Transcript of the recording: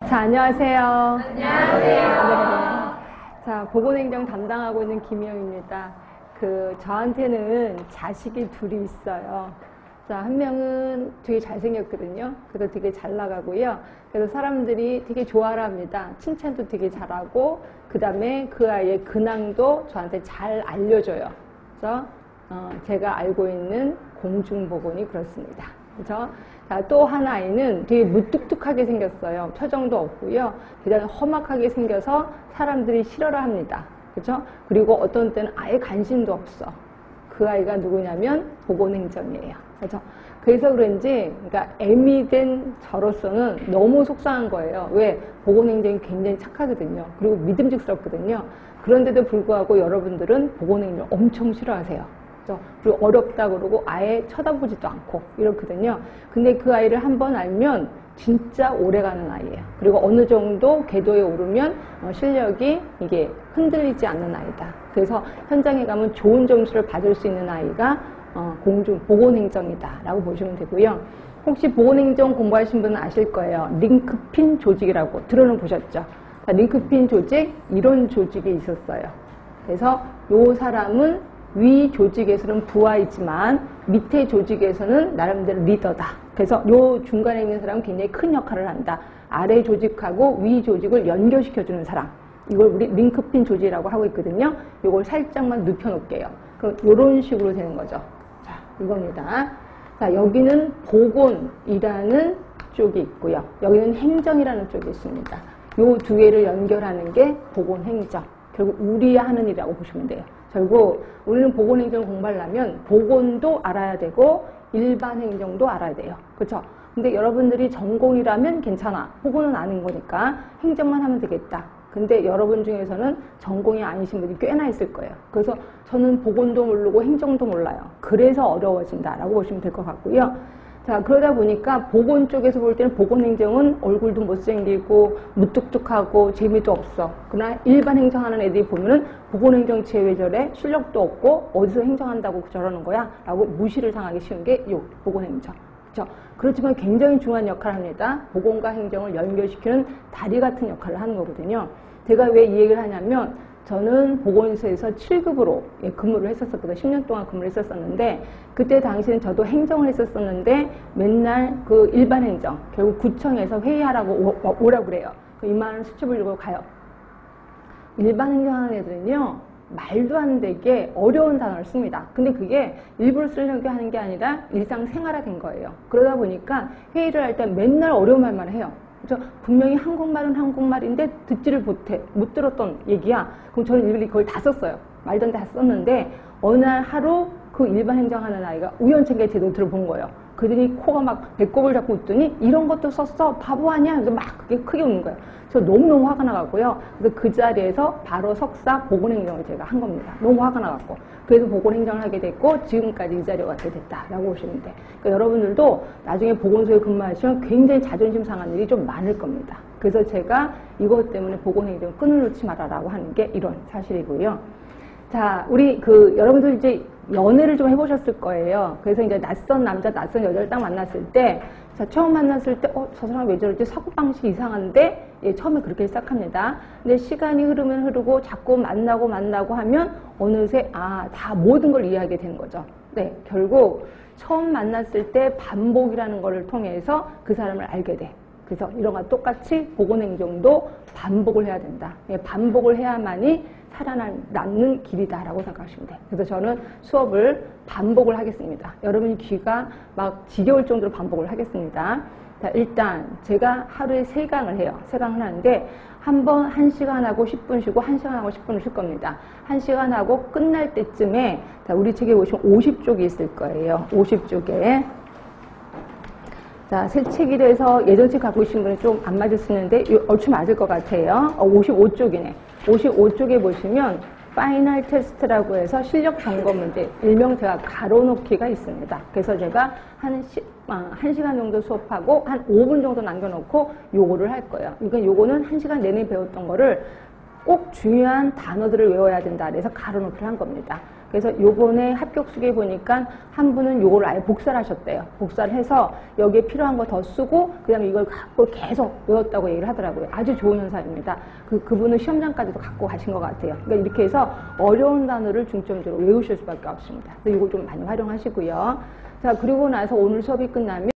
자, 안녕하세요. 안녕하세요. 네. 자, 보건행정 담당하고 있는 김희영입니다. 저한테는 자식이 둘이 있어요. 자, 한 명은 되게 잘생겼거든요. 그래서 되게 잘 나가고요. 그래서 사람들이 되게 좋아를 합니다. 칭찬도 되게 잘하고, 그 다음에 그 아이의 근황도 저한테 잘 알려줘요. 그래서 제가 알고 있는 공중보건이 그렇습니다. 그죠? 자, 또 한 아이는 되게 무뚝뚝하게 생겼어요. 표정도 없고요. 그다음에 험악하게 생겨서 사람들이 싫어를 합니다. 그죠? 그리고 어떤 때는 아예 관심도 없어. 그 아이가 누구냐면 보건행정이에요. 그죠? 그래서 그런지, 그러니까 애미 된 저로서는 너무 속상한 거예요. 왜? 보건행정이 굉장히 착하거든요. 그리고 믿음직스럽거든요. 그런데도 불구하고 여러분들은 보건행정 엄청 싫어하세요. 그리고 어렵다 그러고 아예 쳐다보지도 않고 이렇거든요. 근데 그 아이를 한번 알면 진짜 오래가는 아이예요. 그리고 어느 정도 궤도에 오르면 실력이 이게 흔들리지 않는 아이다. 그래서 현장에 가면 좋은 점수를 받을 수 있는 아이가 보건행정이다 라고 보시면 되고요. 혹시 보건행정 공부하신 분은 아실 거예요. 링크핀 조직이라고 들어는 보셨죠? 링크핀 조직, 이런 조직이 있었어요. 그래서 이 사람은 위 조직에서는 부하이지만 밑에 조직에서는 나름대로 리더다. 그래서 요 중간에 있는 사람은 굉장히 큰 역할을 한다. 아래 조직하고 위 조직을 연결시켜주는 사람. 이걸 우리 링크핀 조직이라고 하고 있거든요. 이걸 살짝만 눕혀놓을게요. 그럼 이런 식으로 되는 거죠. 자, 이겁니다. 자, 여기는 보건이라는 쪽이 있고요. 여기는 행정이라는 쪽이 있습니다. 요 두 개를 연결하는 게 보건행정. 결국 우리 하는 일이라고 보시면 돼요. 결국 우리는 보건행정 공부하려면 보건도 알아야 되고 일반 행정도 알아야 돼요. 그렇죠? 근데 여러분들이 전공이라면 괜찮아. 보건은 아는 거니까 행정만 하면 되겠다. 근데 여러분 중에서는 전공이 아니신 분이 꽤나 있을 거예요. 그래서 저는 보건도 모르고 행정도 몰라요. 그래서 어려워진다라고 보시면 될 것 같고요. 자, 그러다 보니까 보건 쪽에서 볼 때는 보건행정은 얼굴도 못생기고 무뚝뚝하고 재미도 없어. 그러나 일반 행정하는 애들이 보면은 보건행정 쟤왜 저래? 실력도 없고 어디서 행정한다고 저러는 거야? 라고 무시를 당하기 쉬운 게 요 보건행정. 그렇죠? 그렇지만 굉장히 중요한 역할을 합니다. 보건과 행정을 연결시키는 다리 같은 역할을 하는 거거든요. 제가 왜 이 얘기를 하냐면 저는 보건소에서 7급으로 근무를 했었거든요. 10년 동안 근무를 했었는데 그때 당시에는 저도 행정을 했었는데 맨날 그 일반 행정, 결국 구청에서 회의하라고 오라고 그래요. 이만한 수첩을 들고 가요. 일반 행정하는 애들은요, 말도 안 되게 어려운 단어를 씁니다. 근데 그게 일부러 쓰려고 하는 게 아니라 일상생활화 된 거예요. 그러다 보니까 회의를 할 때 맨날 어려운 말만 해요. 그렇죠? 분명히 한국말은 한국말인데 듣지를 못해. 못 들었던 얘기야. 그럼 저는 일일이 그걸 다 썼어요. 말도 다 썼는데 어느 날 하루 그 일반 행정하는 아이가 우연찮게 제 노트를 본 거예요. 그들이 코가 막 배꼽을 잡고 웃더니 이런 것도 썼어? 바보 아니야? 그래서 막 그게 크게 웃는 거예요. 저 너무너무 화가 나가고요. 그래서 그 자리에서 바로 석사 보건행정을 제가 한 겁니다. 너무 화가 나갖고. 그래서 보건행정을 하게 됐고 지금까지 이 자리에 왔게 됐다라고 보시면 돼. 그러니까 여러분들도 나중에 보건소에 근무하시면 굉장히 자존심 상한 일이 좀 많을 겁니다. 그래서 제가 이것 때문에 보건행정 끈을 놓지 말아라고 하는 게 이런 사실이고요. 자, 우리 여러분들 이제 연애를 좀 해보셨을 거예요. 그래서 이제 낯선 남자, 낯선 여자를 딱 만났을 때, 자, 처음 만났을 때, 저 사람 왜 저러지? 사고방식이 이상한데? 예, 처음에 그렇게 시작합니다. 근데 시간이 흐르면 흐르고 자꾸 만나고 하면 어느새, 다 모든 걸 이해하게 되는 거죠. 네, 결국 처음 만났을 때 반복이라는 거를 통해서 그 사람을 알게 돼. 그래서 이런 거 똑같이 보건행정도 반복을 해야 된다. 예, 반복을 해야만이 살아남는 길이다라고 생각하시면 돼요. 그래서 저는 수업을 반복을 하겠습니다. 여러분이 귀가 막 지겨울 정도로 반복을 하겠습니다. 자, 일단 제가 하루에 3강을 해요. 3강을 하는데 한 번 1시간 하고 10분 쉬고 1시간 하고 10분을 쉴 겁니다. 1시간 하고 끝날 때쯤에 자, 우리 책에 보시면 50쪽이 있을 거예요. 50쪽에 자, 새 책이라서 예전 책 갖고 계신 분은 좀 안 맞을 수 있는데 얼추 맞을 것 같아요. 55쪽이네. 55쪽에 보시면 파이널 테스트라고 해서 실력 점검 문제, 일명 제가 가로놓기가 있습니다. 그래서 제가 한 1시간 정도 수업하고 한 5분 정도 남겨놓고 요거를 할 거예요. 그러니까 요거는 1시간 내내 배웠던 거를 꼭 중요한 단어들을 외워야 된다. 그래서 가로놓기를 한 겁니다. 그래서 요번에 합격수기에 보니까 한 분은 요걸 아예 복사를 하셨대요. 복사를 해서 여기에 필요한 거 더 쓰고 그다음에 이걸 갖고 계속 외웠다고 얘기를 하더라고요. 아주 좋은 현상입니다. 그분은 시험장까지도 갖고 가신 것 같아요. 그러니까 이렇게 해서 어려운 단어를 중점적으로 외우실 수밖에 없습니다. 그래서 이걸 좀 많이 활용하시고요. 자, 그리고 나서 오늘 수업이 끝나면